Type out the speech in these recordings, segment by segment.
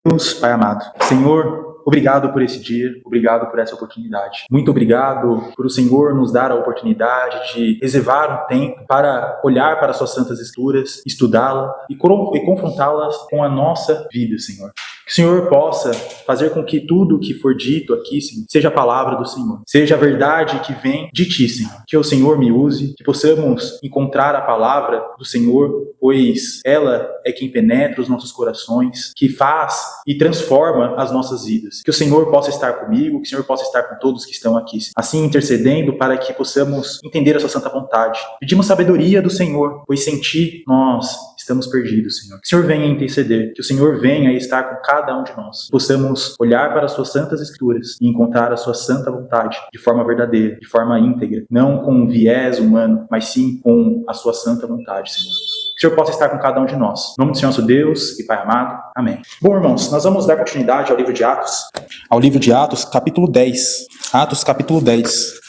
Deus, Pai amado, Senhor, obrigado por esse dia, obrigado por essa oportunidade. Muito obrigado por o Senhor nos dar a oportunidade de reservar um tempo para olhar para as suas santas escrituras, estudá-la e confrontá-las com a nossa vida, Senhor. Que o Senhor possa fazer com que tudo o que for dito aqui, Senhor, seja a palavra do Senhor, seja a verdade que vem de Ti, Senhor. Que o Senhor me use, que possamos encontrar a palavra do Senhor, pois ela é quem penetra os nossos corações, que faz e transforma as nossas vidas. Que o Senhor possa estar comigo, que o Senhor possa estar com todos que estão aqui, assim intercedendo para que possamos entender a sua santa vontade. Pedimos sabedoria do Senhor, pois sem Ti nós estamos perdidos, Senhor. Que o Senhor venha interceder, que o Senhor venha estar com cada um de nós. Possamos olhar para as suas santas escrituras e encontrar a sua santa vontade de forma verdadeira, de forma íntegra, não com um viés humano, mas sim com a sua santa vontade, Senhor. Que o Senhor possa estar com cada um de nós. Em nome do Senhor nosso Deus e Pai amado. Amém. Bom, irmãos, nós vamos dar continuidade ao livro de Atos. Ao livro de Atos, capítulo 10. Atos, capítulo 10.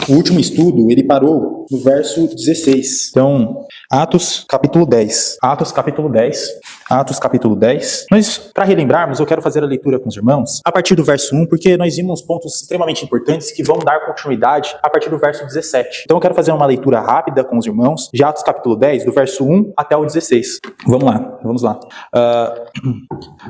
O último estudo, ele parou no verso 16. Então, Atos, capítulo 10. Atos, capítulo 10. Atos, capítulo 10. Mas, para relembrarmos, eu quero fazer a leitura com os irmãos a partir do verso 1, porque nós vimos pontos extremamente importantes que vão dar continuidade a partir do verso 17. Então, eu quero fazer uma leitura rápida com os irmãos de Atos, capítulo 10, do verso 1 até o 16. Vamos lá.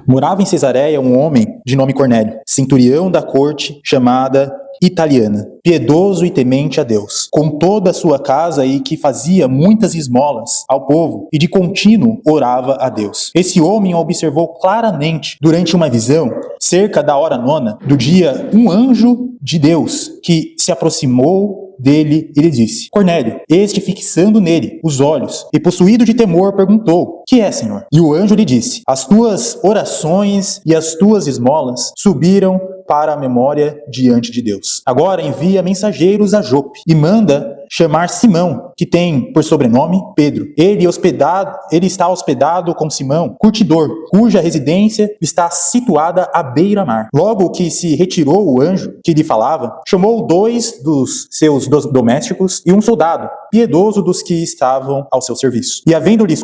Morava em Cesareia um homem de nome Cornélio, centurião da corte chamada italiana, piedoso e temente a Deus, com toda a sua casa, e que fazia muitas esmolas ao povo e de contínuo orava a Deus. Esse homem observou claramente durante uma visão, cerca da hora 9 do dia, um anjo de Deus que se aproximou dele e lhe disse: Cornélio. Este, fixando nele os olhos e possuído de temor, perguntou: que é, Senhor? E o anjo lhe disse: as tuas orações e as tuas esmolas subiram para a memória diante de Deus. Agora envia mensageiros a Jope e manda chamar Simão, que tem por sobrenome Pedro. Ele está hospedado com Simão, curtidor, cuja residência está situada à beira-mar. Logo que se retirou o anjo que lhe falava, chamou 2 dos seus domésticos e um soldado, piedoso dos que estavam ao seu serviço. E havendo-lhes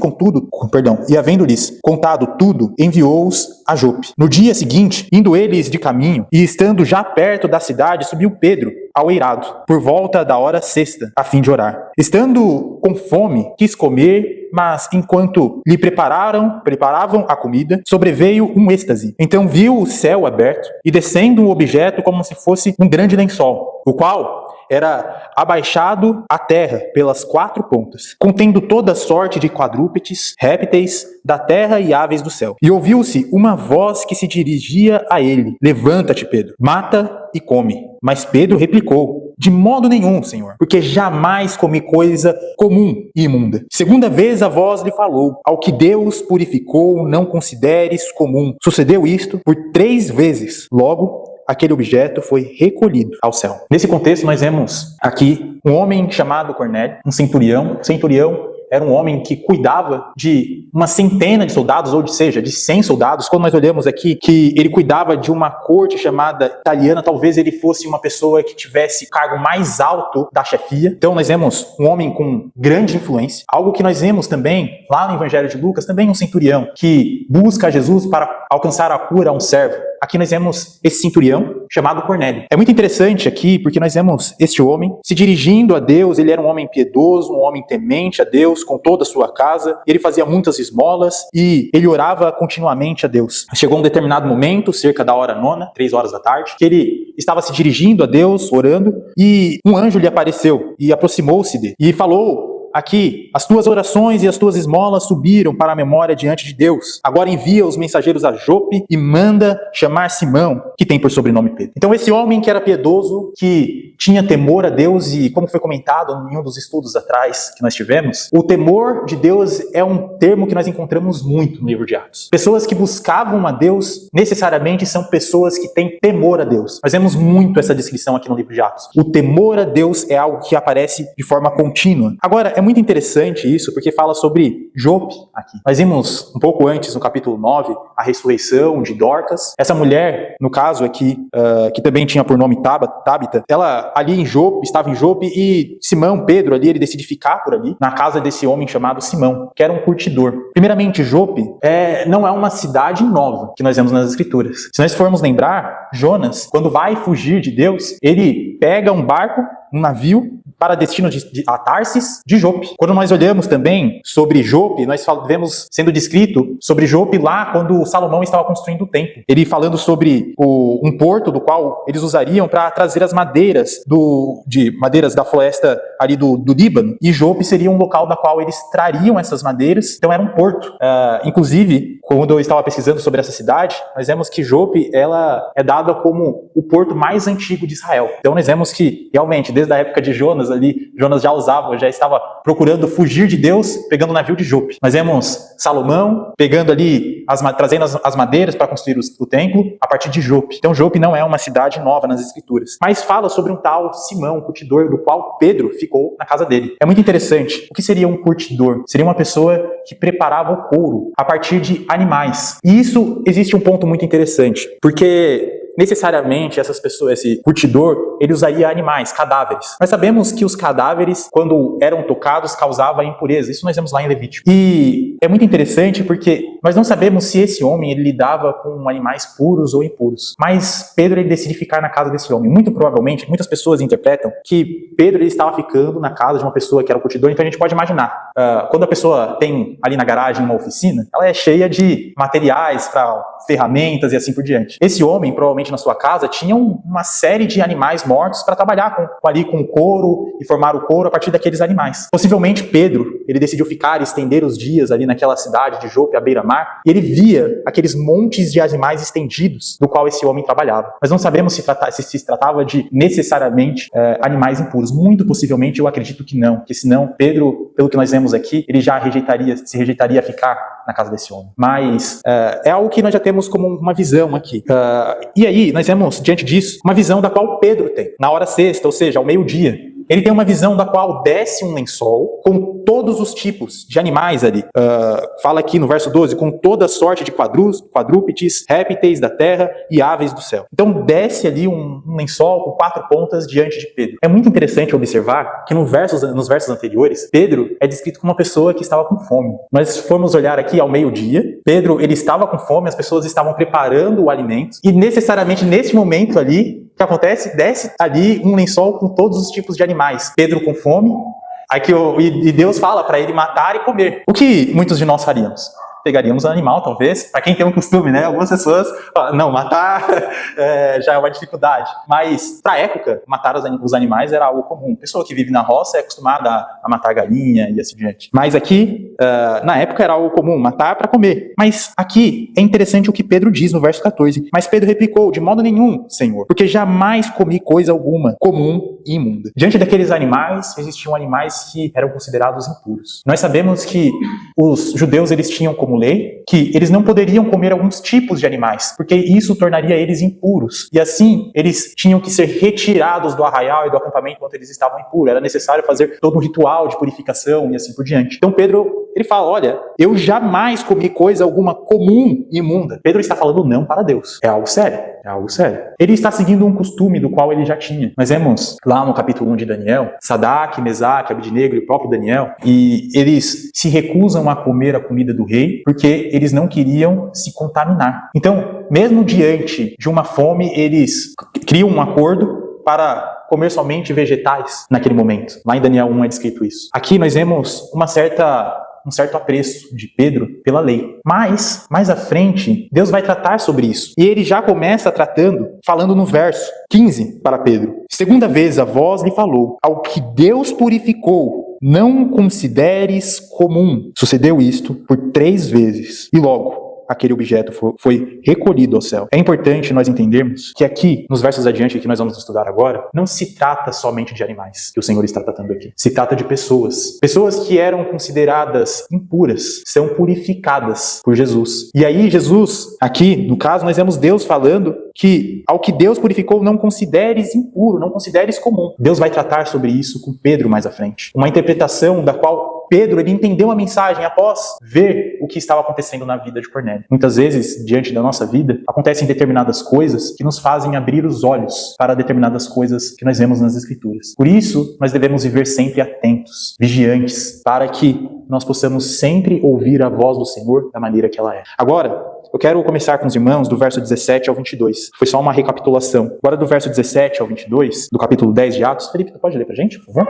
contado tudo, enviou-os a Jope. No dia seguinte, indo eles de caminho e estando já perto da cidade, subiu Pedro ao eirado, por volta da hora 6ª, a fim de orar. Estando com fome, quis comer, mas enquanto lhe preparavam a comida, sobreveio um êxtase. Então viu o céu aberto e descendo um objeto como se fosse um grande lençol, o qual era abaixado à terra pelas 4 pontas, contendo toda sorte de quadrúpedes, répteis da terra e aves do céu. E ouviu-se uma voz que se dirigia a ele: levanta-te, Pedro, mata e come. Mas Pedro replicou: de modo nenhum, Senhor, porque jamais comi coisa comum e imunda. Segunda vez a voz lhe falou: ao que Deus purificou, não consideres comum. Sucedeu isto por 3 vezes. Logo, aquele objeto foi recolhido ao céu. Nesse contexto, nós vemos aqui um homem chamado Cornélio, um centurião. Centurião era um homem que cuidava de uma centena de soldados, ou seja, de 100 soldados. Quando nós olhamos aqui que ele cuidava de uma corte chamada italiana, talvez ele fosse uma pessoa que tivesse cargo mais alto da chefia. Então nós vemos um homem com grande influência. Algo que nós vemos também lá no Evangelho de Lucas, também um centurião que busca Jesus para alcançar a cura a um servo. Aqui nós vemos esse centurião chamado Cornélio. É muito interessante aqui porque nós vemos este homem se dirigindo a Deus. Ele era um homem piedoso, um homem temente a Deus com toda a sua casa. Ele fazia muitas esmolas e ele orava continuamente a Deus. Chegou um determinado momento, cerca da hora 9, 3 horas da tarde, que ele estava se dirigindo a Deus, orando, e um anjo lhe apareceu e aproximou-se dele e falou: aqui, as tuas orações e as tuas esmolas subiram para a memória diante de Deus. Agora envia os mensageiros a Jope e manda chamar Simão, que tem por sobrenome Pedro. Então esse homem que era piedoso, que tinha temor a Deus, e como foi comentado em um dos estudos atrás que nós tivemos, o temor de Deus é um termo que nós encontramos muito no livro de Atos. Pessoas que buscavam a Deus necessariamente são pessoas que têm temor a Deus. Nós vemos muito essa descrição aqui no livro de Atos. O temor a Deus é algo que aparece de forma contínua. Agora, É muito interessante isso, porque fala sobre Jope aqui. Nós vimos um pouco antes, no capítulo 9, a ressurreição de Dorcas. Essa mulher, no caso aqui, que também tinha por nome Tábita, ela ali estava em Jope, e Simão, Pedro ali, ele decide ficar por ali, na casa desse homem chamado Simão, que era um curtidor. Primeiramente, Jope não é uma cidade nova que nós vemos nas Escrituras. Se nós formos lembrar, Jonas, quando vai fugir de Deus, ele pega um barco, um navio, para destino a Tarsis de Jope. Quando nós olhamos também sobre Jope, nós vemos sendo descrito sobre Jope lá quando Salomão estava construindo o templo. Ele falando sobre um porto do qual eles usariam para trazer as madeiras madeiras da floresta ali do Líbano, e Jope seria um local da qual eles trariam essas madeiras, então era um porto. Inclusive, quando eu estava pesquisando sobre essa cidade, nós vemos que Jope, ela é dada como o porto mais antigo de Israel. Então nós vemos que, realmente, desde a época de Jonas ali, Jonas já estava procurando fugir de Deus, pegando o navio de Jope. Nós vemos Salomão pegando ali, trazendo as madeiras para construir o templo a partir de Jope. Então Jope não é uma cidade nova nas Escrituras, mas fala sobre um tal Simão, um curtidor, do qual Pedro ficou na casa dele. É muito interessante. O que seria um curtidor? Seria uma pessoa que preparava o couro a partir de animais. E isso, existe um ponto muito interessante, porque necessariamente essas pessoas, esse curtidor, ele usaria animais, cadáveres. Nós sabemos que os cadáveres, quando eram tocados, causavam impureza. Isso nós vemos lá em Levítico. E é muito interessante porque nós não sabemos se esse homem ele lidava com animais puros ou impuros. Mas Pedro ele decide ficar na casa desse homem. Muito provavelmente, muitas pessoas interpretam que Pedro ele estava ficando na casa de uma pessoa que era o curtidor. Então a gente pode imaginar, quando a pessoa tem ali na garagem uma oficina, ela é cheia de materiais para ferramentas e assim por diante. Esse homem, provavelmente na sua casa, tinha uma série de animais mortos para trabalhar com o couro e formar o couro a partir daqueles animais. Possivelmente Pedro, ele decidiu ficar e estender os dias ali naquela cidade de Jope, à beira-mar, e ele via aqueles montes de animais estendidos do qual esse homem trabalhava. Mas não sabemos se tratava de necessariamente animais impuros. Muito possivelmente eu acredito que não, que senão Pedro, pelo que nós vemos aqui, ele já se rejeitaria a ficar na casa desse homem. Mas é algo que nós já temos como uma visão aqui. E aí, nós vemos, diante disso, uma visão da qual Pedro tem. Na hora sexta, ou seja, ao meio-dia, ele tem uma visão da qual desce um lençol com todos os tipos de animais ali. Fala aqui no verso 12, com toda sorte de quadrúpedes, répteis da terra e aves do céu. Então desce ali um lençol com 4 pontas diante de Pedro. É muito interessante observar que nos versos anteriores, Pedro é descrito como uma pessoa que estava com fome. Nós formos olhar aqui ao meio-dia, Pedro ele estava com fome, as pessoas estavam preparando o alimento, e necessariamente nesse momento ali, o que acontece? Desce ali um lençol com todos os tipos de animais. Pedro com fome, e Deus fala para ele matar e comer. O que muitos de nós faríamos? Pegaríamos um animal, talvez. Para quem tem um costume, né? Algumas pessoas falam, não, matar já é uma dificuldade. Mas, para a época, matar os animais era algo comum. Pessoa que vive na roça é acostumada a matar galinha e assim diante. Mas aqui, na época, era algo comum, matar para comer. Mas aqui é interessante o que Pedro diz no verso 14. Mas Pedro replicou, de modo nenhum, Senhor, porque jamais comi coisa alguma comum e imunda. Diante daqueles animais, existiam animais que eram considerados impuros. Nós sabemos que os judeus, eles tinham como lei que eles não poderiam comer alguns tipos de animais, porque isso tornaria eles impuros. E assim, eles tinham que ser retirados do arraial e do acampamento enquanto eles estavam impuros. Era necessário fazer todo um ritual de purificação e assim por diante. Então Pedro, ele fala, olha, eu jamais comi coisa alguma comum e imunda. Pedro está falando não para Deus. É algo sério. É algo sério. Ele está seguindo um costume do qual ele já tinha. Nós vemos lá no capítulo 1 de Daniel, Sadraque, Mesaque, Abednego e o próprio Daniel, e eles se recusam a comer a comida do rei porque eles não queriam se contaminar. Então, mesmo diante de uma fome, eles criam um acordo para comer somente vegetais naquele momento. Lá em Daniel 1 é descrito isso. Aqui nós vemos um certo apreço de Pedro pela lei. Mas, mais à frente, Deus vai tratar sobre isso. E ele já começa falando no verso 15 para Pedro. Segunda vez a voz lhe falou, ao que Deus purificou, não consideres comum. Sucedeu isto por 3 vezes. E logo, aquele objeto foi recolhido ao céu. É importante nós entendermos que aqui, nos versos adiante que nós vamos estudar agora, não se trata somente de animais que o Senhor está tratando aqui. Se trata de pessoas. Pessoas que eram consideradas impuras, são purificadas por Jesus. E aí Jesus, aqui, no caso, nós vemos Deus falando que ao que Deus purificou não consideres impuro, não consideres comum. Deus vai tratar sobre isso com Pedro mais à frente. Uma interpretação da qual Pedro, ele entendeu a mensagem após ver o que estava acontecendo na vida de Cornélio. Muitas vezes, diante da nossa vida, acontecem determinadas coisas que nos fazem abrir os olhos para determinadas coisas que nós vemos nas Escrituras. Por isso, nós devemos viver sempre atentos, vigiantes, para que nós possamos sempre ouvir a voz do Senhor da maneira que ela é. Agora, eu quero começar com os irmãos do verso 17 ao 22. Foi só uma recapitulação. Agora do verso 17 ao 22, do capítulo 10 de Atos. Felipe, tu pode ler pra gente, por favor?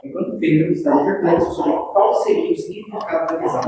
Enquanto Pedro estava perplexo sobre qual seria o significado da visão,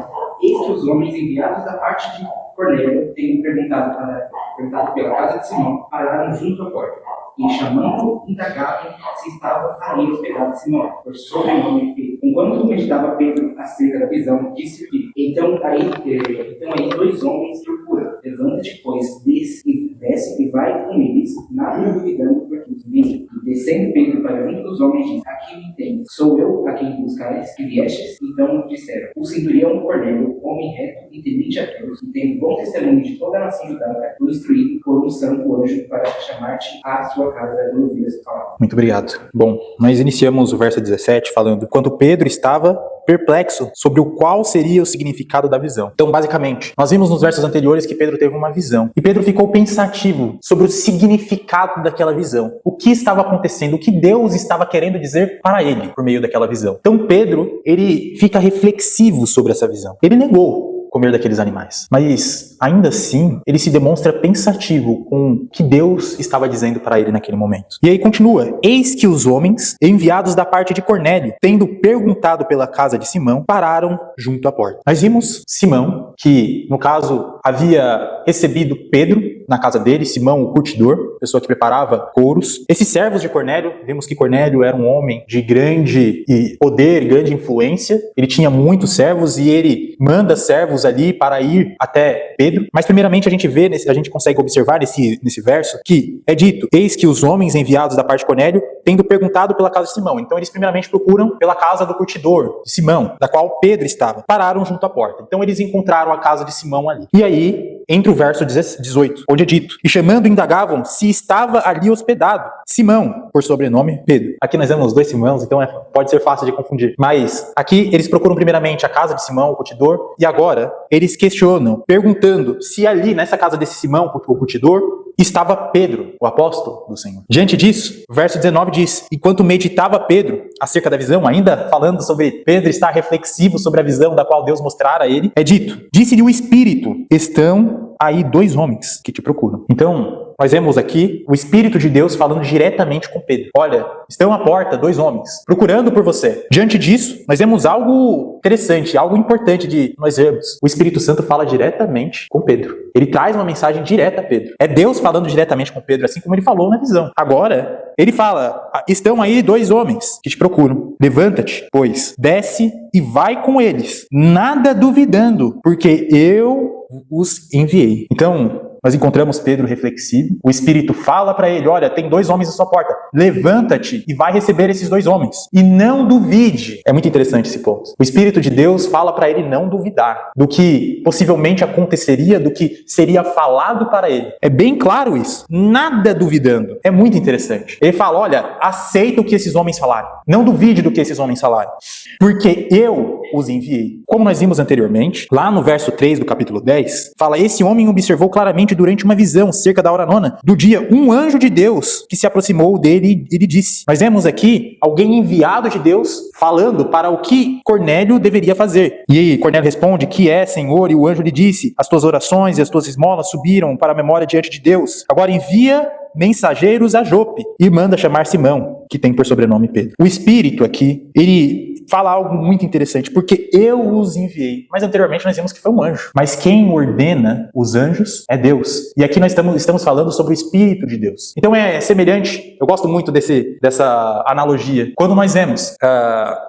eis que os homens enviados da parte de Cornélio, tendo perguntado pela casa de Simão, pararam junto à porta. E chamando, indagavam se estava ali hospedado Simão, por sobrenome Pedro. Enquanto meditava Pedro acerca da visão, disse Pedro: Então aí 2 homens procuram. Levanta-te, pois, desce e vai com eles, nada duvidando por ti. E descendo Pedro para junto dos homens, disse: Aqui me tendes, sou eu a quem buscais, que viestes? Então disseram: O centurião Cornélio, homem reto e temente a Deus, e tendo bom testemunho de toda a nação judaica, foi instruído por um santo anjo para chamar-te à sua casa e ouvir essa palavra. Muito obrigado. Bom, nós iniciamos o verso 17 falando: quando Pedro estava perplexo sobre o qual seria o significado da visão. Então, basicamente, nós vimos nos versos anteriores que Pedro teve uma visão. E Pedro ficou pensativo sobre o significado daquela visão. O que estava acontecendo, o que Deus estava querendo dizer para ele por meio daquela visão. Então, Pedro, ele fica reflexivo sobre essa visão. Ele negou comer daqueles animais. Mas, ainda assim, ele se demonstra pensativo com o que Deus estava dizendo para ele naquele momento. E aí continua: eis que os homens, enviados da parte de Cornélio, tendo perguntado pela casa de Simão, pararam junto à porta. Nós vimos Simão, que, no caso, havia recebido Pedro na casa dele, Simão, o curtidor, pessoa que preparava couros. Esses servos de Cornélio, vimos que Cornélio era um homem de grande poder, grande influência. Ele tinha muitos servos e ele manda servos ali para ir até Pedro. Mas primeiramente a gente consegue observar nesse verso que é dito: eis que os homens enviados da parte de Cornélio, tendo perguntado pela casa de Simão. Então eles primeiramente procuram pela casa do curtidor, de Simão, da qual Pedro estava. Pararam junto à porta. Então eles encontraram a casa de Simão ali. E aí entra o verso 18, onde é dito: e chamando, indagavam se estava ali hospedado Simão, por sobrenome Pedro. Aqui nós vemos 2 Simãos, então pode ser fácil de confundir. Mas aqui eles procuram primeiramente a casa de Simão, o curtidor, e agora eles questionam, perguntando se ali nessa casa desse Simão, o curtidor, estava Pedro, o apóstolo do Senhor. Diante disso, o verso 19 diz: enquanto meditava Pedro acerca da visão, ainda falando sobre Pedro estar reflexivo sobre a visão da qual Deus mostrara a ele, é dito: disse-lhe o Espírito: estão aí 2 homens que te procuram. Então, nós vemos aqui o Espírito de Deus falando diretamente com Pedro. Olha, estão à porta 2 homens, procurando por você. Diante disso, nós vemos algo interessante, algo importante de nós vermos. O Espírito Santo fala diretamente com Pedro. Ele traz uma mensagem direta a Pedro. É Deus falando diretamente com Pedro, assim como ele falou na visão. Agora, ele fala: estão aí 2 homens que te procuram. Levanta-te, pois, desce e vai com eles, nada duvidando, porque eu os enviei. Então, nós encontramos Pedro reflexivo. O Espírito fala para ele: olha, tem 2 homens à sua porta. Levanta-te e vai receber esses 2 homens. E não duvide. É muito interessante esse ponto. O Espírito de Deus fala para ele não duvidar do que possivelmente aconteceria, do que seria falado para ele. É bem claro isso. Nada duvidando. É muito interessante. Ele fala: olha, aceita o que esses homens falaram. Não duvide do que esses homens falaram. Porque eu os enviei. Como nós vimos anteriormente, lá no verso 3 do capítulo 10, fala: esse homem observou claramente durante uma visão, cerca da hora 9 do dia, um anjo de Deus que se aproximou dele e lhe disse. Nós vemos aqui alguém enviado de Deus falando para o que Cornélio deveria fazer. E aí Cornélio responde: que é, Senhor? E o anjo lhe disse: as tuas orações e as tuas esmolas subiram para a memória diante de Deus. Agora envia mensageiros a Jope e manda chamar Simão, que tem por sobrenome Pedro. O Espírito aqui, ele fala algo muito interessante, porque eu os enviei. Mas anteriormente nós vimos que foi um anjo. Mas quem ordena os anjos é Deus. E aqui nós estamos falando sobre o Espírito de Deus. Então é semelhante, eu gosto muito dessa analogia. Quando nós vemos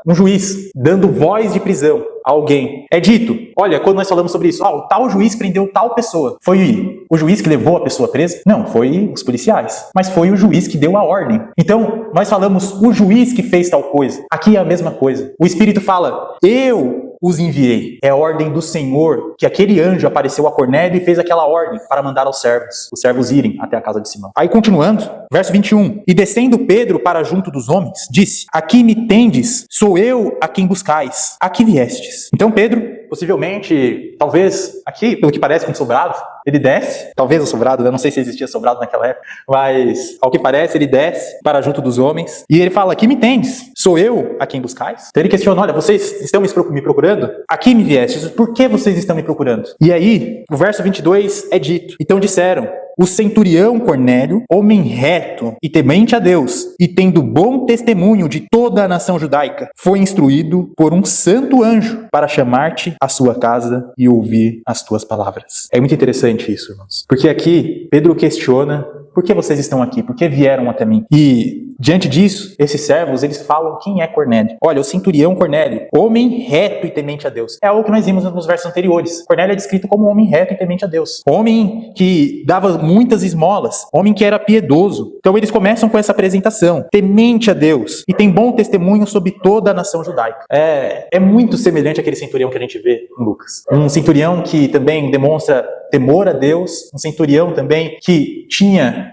um juiz dando voz de prisão a alguém, é dito, olha, quando nós falamos sobre isso, o tal juiz prendeu tal pessoa. Foi o juiz que levou a pessoa presa? Não, foi os policiais. Mas foi o juiz que deu a ordem. Então, nós falamos o juiz que fez tal coisa. Aqui é a mesma coisa. O Espírito fala, eu os enviei. É a ordem do Senhor, que aquele anjo apareceu a Cornélio e fez aquela ordem para mandar os servos irem até a casa de Simão. Aí continuando, verso 21. E descendo Pedro para junto dos homens, disse, aqui me tendes, sou eu a quem buscais. Aqui viestes. Então Pedro, possivelmente, talvez, aqui, pelo que parece, um sobrado, ele desce, talvez o sobrado, eu não sei se existia sobrado naquela época, mas ao que parece, ele desce para junto dos homens, e ele fala, aqui me tendes, sou eu a quem buscais? Então ele questiona, olha, vocês estão me procurando? Aqui me viestes, por que vocês estão me procurando? E aí, o verso 22 é dito, então disseram, o centurião Cornélio, homem reto e temente a Deus, e tendo bom testemunho de toda a nação judaica, foi instruído por um santo anjo para chamar-te à sua casa e ouvir as tuas palavras. É muito interessante isso, irmãos. Porque aqui, Pedro questiona, por que vocês estão aqui? Por que vieram até mim? E diante disso, esses servos, eles falam quem é Cornélio. Olha, o centurião Cornélio, homem reto e temente a Deus. É algo que nós vimos nos versos anteriores. Cornélio é descrito como um homem reto e temente a Deus. Homem que dava muitas esmolas. Homem que era piedoso. Então eles começam com essa apresentação. Temente a Deus. E tem bom testemunho sobre toda a nação judaica. É muito semelhante àquele centurião que a gente vê em Lucas. Um centurião que também demonstra temor a Deus, um centurião também que tinha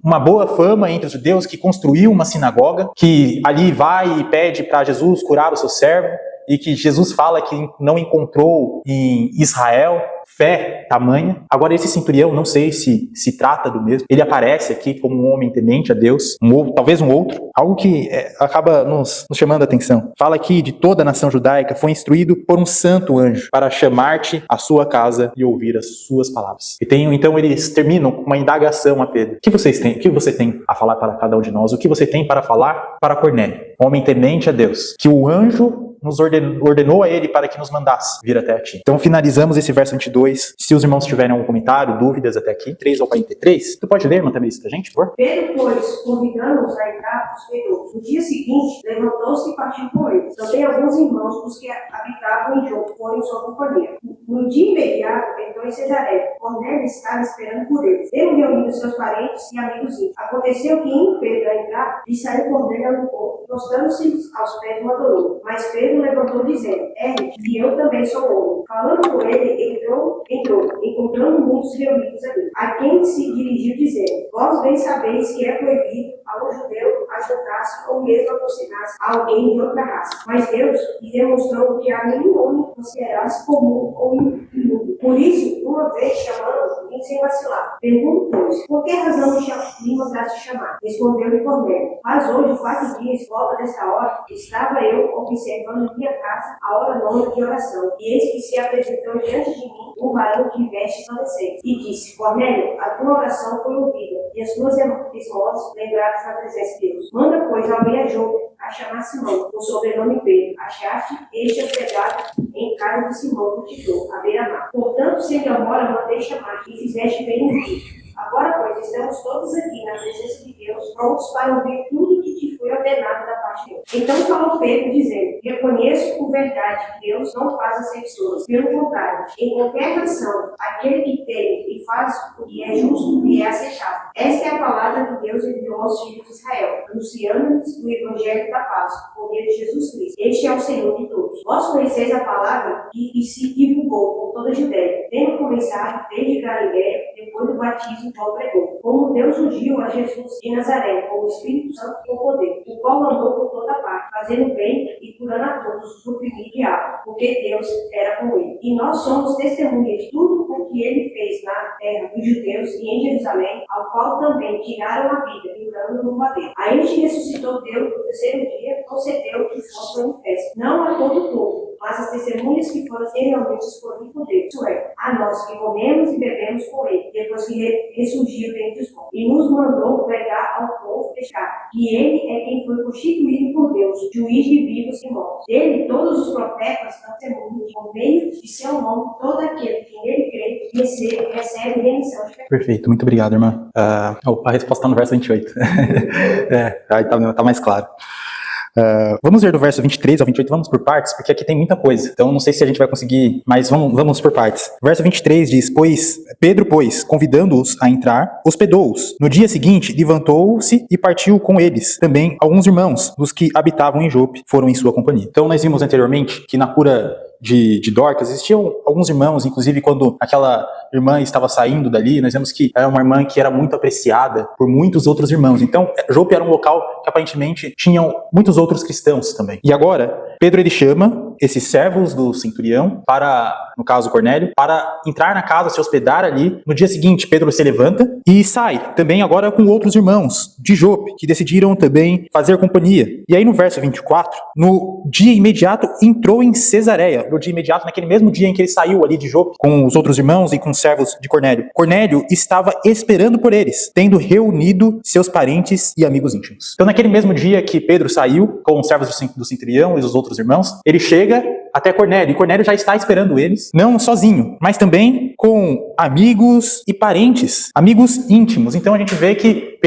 uma boa fama entre os judeus, que construiu uma sinagoga, que ali vai e pede para Jesus curar o seu servo, e que Jesus fala que não encontrou em Israel fé tamanha. Agora esse centurião, não sei se trata do mesmo, ele aparece aqui como um homem temente a Deus, talvez um outro, algo que acaba nos chamando a atenção. Fala aqui de toda a nação judaica, foi instruído por um santo anjo para chamar-te à sua casa e ouvir as suas palavras. Então eles terminam com uma indagação a Pedro. O que você tem a falar para cada um de nós? O que você tem para falar para Cornélio? Homem temente a Deus, que o anjo nos ordenou a ele para que nos mandasse vir até a ti. Então finalizamos esse verso 22. Se os irmãos tiverem algum comentário, dúvidas até aqui, 3 ao 43, tu pode ler, irmã Tamires, pra gente, por favor? Pedro, pois, convidando-os a entrar, hospedou. No dia seguinte, levantou-se e partiu com eles. Também alguns irmãos, os que habitavam em Jope, foram em sua companhia. No dia imediato, entrou em Cesareia. Cornélio estava esperando por eles. Tendo reunido seus parentes e amigos íntimos. Aconteceu que, indo Pedro a entrar, lhe saiu Cornélio ao encontro, mostrando-se aos pés do adorou. Mas Pedro levantou dizendo, e eu também sou homem. Falando com ele, entrou, encontrando muitos reunidos ali, a quem se dirigiu dizendo, vós bem sabeis que é proibido ao judeu ajuntar-se ou mesmo aproximar-se a alguém de outra raça. Mas Deus lhe demonstrou que a nenhum homem considerasse comum ou imundo. Por isso, uma vez chamando, vim sem vacilar. Pergunto, pois, por que razão me mandaste chamar? Respondeu-lhe Cornélio, mas hoje, 4 dias, volta desta hora, estava eu observando em minha casa a hora nona de oração. E eis que se apresentou diante de mim um varão de vestes resplandecentes. E disse, Cornélio, a tua oração foi ouvida, e as tuas esmolas lembradas na presença de Deus. Manda, pois, alguém a Jope a chamar Simão, com sobrenome Pedro. Achaste este hospedado em casa de Simão, o titor, à beira-mar. Portanto, sem demora, mandei chamar, e fizeste bem em ti. Agora, pois, estamos todos aqui na presença de Deus, prontos para ouvir tudo que te foi ordenado da parte de Deus. Então falou Pedro, dizendo, reconheço por verdade que Deus não faz acepções. Pelo contrário, em qualquer nação, aquele que tem e faz o que é justo e é aceitável. Esta é a palavra que Deus enviou aos filhos de Israel, anunciando-lhes o evangelho da paz, por meio de Jesus Cristo. Este é o Senhor de todos. Vós conheceis a palavra que se divulgou por toda a Judéia, tendo começado desde Galiléia, depois do batismo João pregou, como Deus ungiu a Jesus de Nazaré, com o Espírito Santo e com poder, o qual andou por toda parte, fazendo bem e curando a todos os oprimidos de diabo, porque Deus era com ele. E nós somos testemunhas de tudo o que ele fez na terra dos judeus e em Jerusalém, ao qual também tiraram a vida, livrando no madeiro. A este ressuscitou Deus no terceiro dia, concedeu que fosse manifesto, não a todo o povo, mas as testemunhas que foram anteriormente escolhidas por Deus, isso é, a nós nós que comemos e bebemos com ele, depois que ressurgiu dentre os mortos, e nos mandou pregar ao povo fechado, que ele é quem foi constituído por Deus, juiz de vivos e mortos. Dele, todos os profetas testemunham, por meio de seu nome, todo aquele que nele crê, recebe remissão de pecados. Perfeito, muito obrigado, irmã. A resposta está no verso 28. Aí tá mais claro. Vamos ver do verso 23 ao 28, vamos por partes, porque aqui tem muita coisa. Então não sei se a gente vai conseguir, mas vamos por partes. Verso 23 diz: Pedro, convidando-os a entrar, hospedou-os. No dia seguinte, levantou-se e partiu com eles. Também alguns irmãos dos que habitavam em Jope foram em sua companhia. Então nós vimos anteriormente que na cura de Dorcas existiam alguns irmãos, inclusive quando aquela irmã estava saindo dali, nós vemos que era uma irmã que era muito apreciada por muitos outros irmãos. Então Jope era um local que aparentemente tinham muitos outros cristãos também. E agora Pedro ele chama esses servos do centurião para, no caso Cornélio, para entrar na casa, se hospedar ali. No dia seguinte Pedro se levanta e sai também agora com outros irmãos de Jope, que decidiram também fazer companhia. E aí no verso 24, no dia imediato entrou em Cesareia. No dia imediato, naquele mesmo dia em que ele saiu ali de Jope com os outros irmãos e com os servos de Cornélio, Cornélio estava esperando por eles, tendo reunido seus parentes e amigos íntimos. Então naquele mesmo dia que Pedro saiu com os servos do centurião e os outros irmãos, ele chega até Cornélio, e Cornélio já está esperando eles, não sozinho, mas também com amigos e parentes, amigos íntimos. Então a gente vê que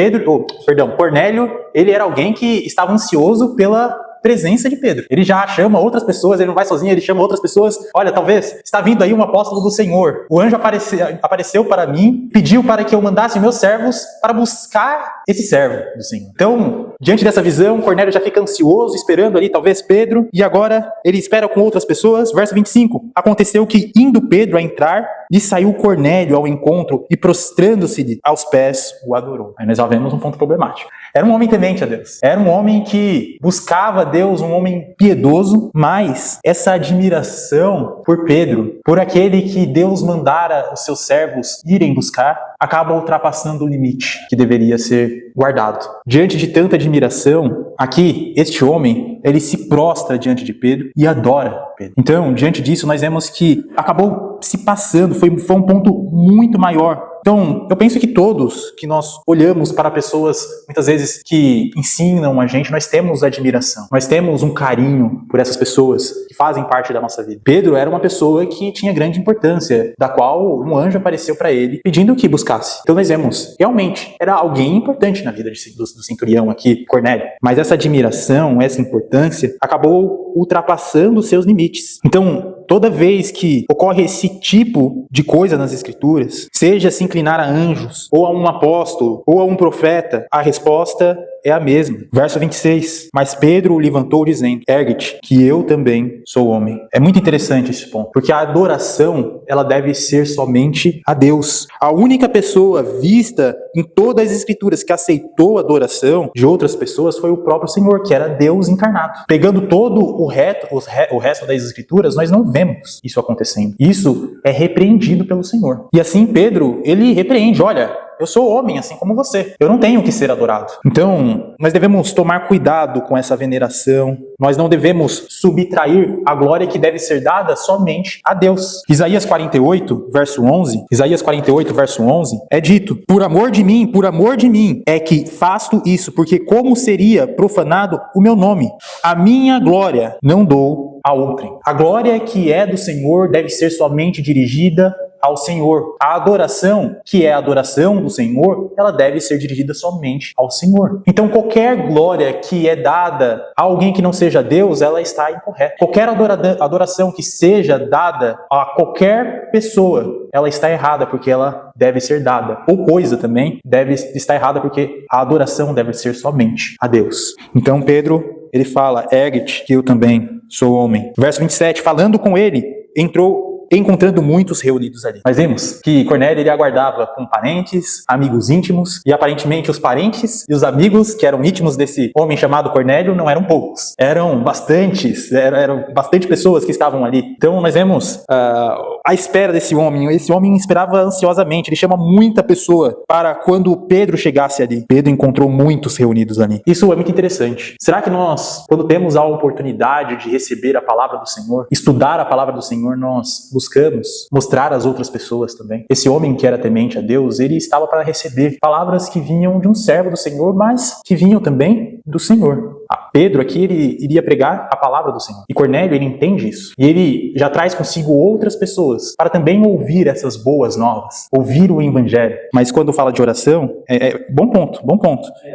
Cornélio, ele era alguém que estava ansioso pela presença de Pedro. Ele já chama outras pessoas, ele não vai sozinho, ele chama outras pessoas. Olha, talvez está vindo aí um apóstolo do Senhor. O anjo apareceu para mim, pediu para que eu mandasse meus servos para buscar esse servo do Senhor. Então, diante dessa visão, Cornélio já fica ansioso, esperando ali talvez Pedro, e agora ele espera com outras pessoas. Verso 25. Aconteceu que, indo Pedro a entrar, lhe saiu Cornélio ao encontro e prostrando-se aos pés, o adorou. Aí nós já vemos um ponto problemático. Era um homem temente a Deus. Era um homem que buscava Deus, um homem piedoso, mas essa admiração por Pedro, por aquele que Deus mandara os seus servos irem buscar, acaba ultrapassando o limite que deveria ser guardado. Diante de tanta admiração, aqui, este homem, ele se prostra diante de Pedro e adora Pedro. Então, diante disso, nós vemos que acabou se passando, foi um ponto muito maior. Então, eu penso que todos que nós olhamos para pessoas, muitas vezes, que ensinam a gente, nós temos admiração. Nós temos um carinho por essas pessoas que fazem parte da nossa vida. Pedro era uma pessoa que tinha grande importância, da qual um anjo apareceu para ele, pedindo que buscasse. Então, nós vemos, realmente, era alguém importante na vida do centurião aqui, Cornélio. Mas essa admiração, essa importância, acabou ultrapassando os seus limites. Então, toda vez que ocorre esse tipo de coisa nas Escrituras, seja se inclinar a anjos, ou a um apóstolo, ou a um profeta, a resposta é a mesma. Verso 26. Mas Pedro o levantou dizendo: ergue-te, que eu também sou homem. É muito interessante esse ponto, porque a adoração, ela deve ser somente a Deus. A única pessoa vista em todas as Escrituras que aceitou a adoração de outras pessoas foi o próprio Senhor, que era Deus encarnado. Pegando todo o resto das Escrituras, nós não vemos isso acontecendo. Isso é repreendido pelo Senhor. E assim Pedro, ele repreende: olha, eu sou homem, assim como você. Eu não tenho que ser adorado. Então, nós devemos tomar cuidado com essa veneração. Nós não devemos subtrair a glória que deve ser dada somente a Deus. Isaías 48, verso 11, é dito: por amor de mim, é que faço isso, porque como seria profanado o meu nome? A minha glória não dou a outrem. A glória que é do Senhor deve ser somente dirigida ao Senhor. A adoração, que é a adoração do Senhor, ela deve ser dirigida somente ao Senhor. Então qualquer glória que é dada a alguém que não seja Deus, ela está incorreta. Qualquer adoração que seja dada a qualquer pessoa, ela está errada, porque ela deve ser dada. Ou coisa também deve estar errada, porque a adoração deve ser somente a Deus. Então Pedro, ele fala: ergue-te, que eu também sou homem. Verso 27, falando com ele, encontrando muitos reunidos ali. Nós vemos que Cornélio, ele aguardava com parentes, amigos íntimos, e aparentemente os parentes e os amigos que eram íntimos desse homem chamado Cornélio não eram poucos. Eram bastante pessoas que estavam ali. Então nós vemos a espera desse homem. Esse homem esperava ansiosamente, ele chama muita pessoa para quando Pedro chegasse ali. Pedro encontrou muitos reunidos ali. Isso é muito interessante. Será que nós, quando temos a oportunidade de receber a palavra do Senhor, estudar a palavra do Senhor, nós buscamos mostrar às outras pessoas também. Esse homem que era temente a Deus, ele estava para receber palavras que vinham de um servo do Senhor, mas que vinham também do Senhor. Pedro aqui, ele iria pregar a palavra do Senhor. E Cornélio, ele entende isso. E ele já traz consigo outras pessoas para também ouvir essas boas novas, ouvir o evangelho. Mas quando fala de oração, bom ponto.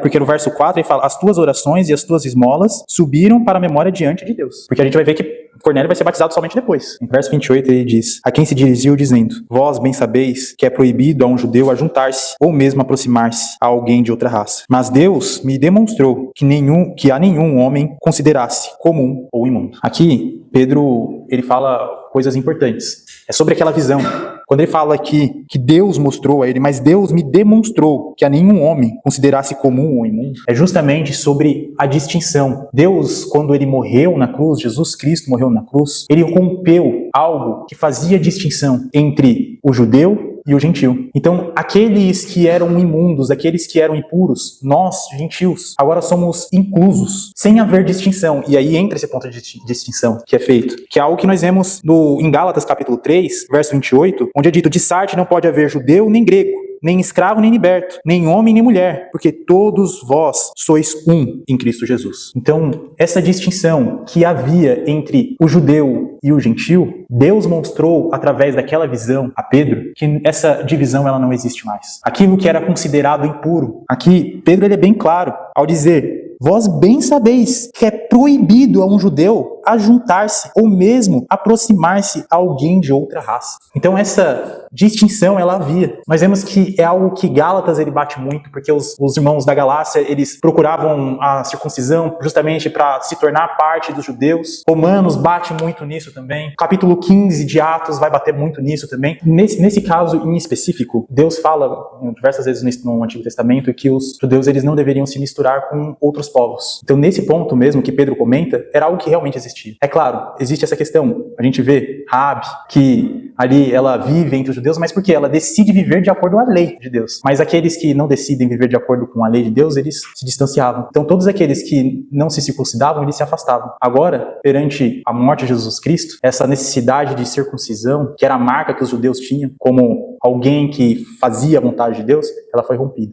Porque no verso 4 ele fala, as tuas orações e as tuas esmolas subiram para a memória diante de Deus. Porque a gente vai ver que Cornélio vai ser batizado somente depois. Em verso 28 ele diz, a quem se dirigiu dizendo, vós bem sabeis que é proibido a um judeu ajuntar-se, ou mesmo aproximar-se a alguém de outra raça. Mas Deus me demonstrou que a nenhum homem considerasse comum ou imundo. Aqui, Pedro, ele fala coisas importantes. É sobre aquela visão. Quando ele fala aqui que Deus mostrou a ele, mas Deus me demonstrou que a nenhum homem considerasse comum ou imundo, é justamente sobre a distinção. Deus, quando ele morreu na cruz, Jesus Cristo morreu na cruz, ele rompeu algo que fazia distinção entre o judeu e o gentil. Então, aqueles que eram imundos, aqueles que eram impuros, nós, gentios, agora somos inclusos, sem haver distinção. E aí entra esse ponto de distinção que é feito, que é algo que nós vemos em Gálatas capítulo 3, verso 28, onde é dito, de Sarte não pode haver judeu nem grego, nem escravo nem liberto, nem homem nem mulher, porque todos vós sois um em Cristo Jesus. Então, essa distinção que havia entre o judeu e o gentil, Deus mostrou através daquela visão a Pedro que essa divisão ela não existe mais. Aquilo que era considerado impuro. Aqui, Pedro ele é bem claro ao dizer, vós bem sabeis que é proibido a um judeu ajuntar-se ou mesmo aproximar-se a alguém de outra raça. Então essa distinção ela havia. Nós vemos que é algo que Gálatas ele bate muito, porque os irmãos da Galácia eles procuravam a circuncisão justamente para se tornar parte dos judeus. Romanos bate muito nisso também. Capítulo 15 de Atos vai bater muito nisso também. Nesse caso em específico, Deus fala diversas vezes no Antigo Testamento que os judeus eles não deveriam se misturar com outros povos. Então nesse ponto mesmo que Pedro comenta, era algo que realmente existia. É claro, existe essa questão. A gente vê Raabe, que ali ela vive entre os judeus, mas porque ela decide viver de acordo com a lei de Deus. Mas aqueles que não decidem viver de acordo com a lei de Deus, eles se distanciavam. Então todos aqueles que não se circuncidavam, eles se afastavam. Agora, perante a morte de Jesus Cristo, essa necessidade de circuncisão, que era a marca que os judeus tinham, como alguém que fazia a vontade de Deus, ela foi rompida.